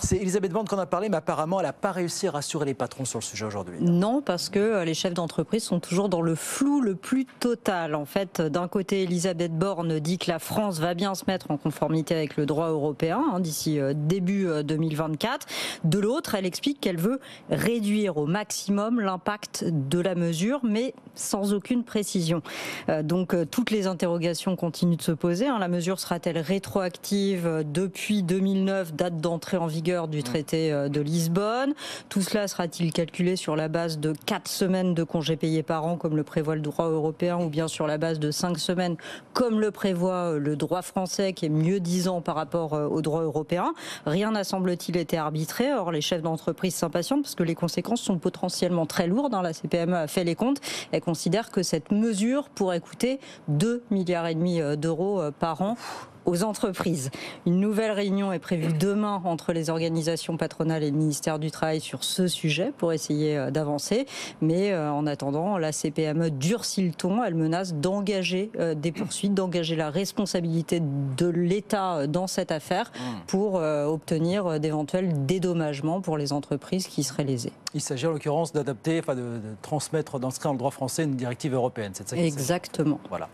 C'est Elisabeth Borne qu'on a parlé, mais apparemment, elle n'a pas réussi à rassurer les patrons sur le sujet aujourd'hui. Non, parce que les chefs d'entreprise sont toujours dans le flou le plus total. En fait, d'un côté, Elisabeth Borne dit que la France va bien se mettre en conformité avec le droit européen d'ici début 2024. De l'autre, elle explique qu'elle veut réduire au maximum l'impact de la mesure, mais sans aucune précision. Donc, toutes les interrogations continuent de se poser. La mesure sera-t-elle rétroactive depuis 2009, date d'entrée en vigueur du traité de Lisbonne? Tout cela sera-t-il calculé sur la base de 4 semaines de congés payés par an, comme le prévoit le droit européen, ou bien sur la base de 5 semaines, comme le prévoit le droit français, qui est mieux disant par rapport au droit européen? Rien n'a, semble-t-il, été arbitré. Or, les chefs d'entreprise s'impatientent parce que les conséquences sont potentiellement très lourdes. La CPME a fait les comptes. Elle considère que cette mesure pourrait coûter 2,5 milliards d'euros par an aux entreprises. Une nouvelle réunion est prévue demain entre les organisations patronales et le ministère du Travail sur ce sujet pour essayer d'avancer. Mais en attendant, la CPME durcit le ton. Elle menace d'engager des poursuites, d'engager la responsabilité de l'État dans cette affaire pour obtenir d'éventuels dédommagements pour les entreprises qui seraient lésées. Il s'agit en l'occurrence d'adapter, de transmettre, d'inscrire dans le droit français une directive européenne. C'est ça Exactement. Voilà.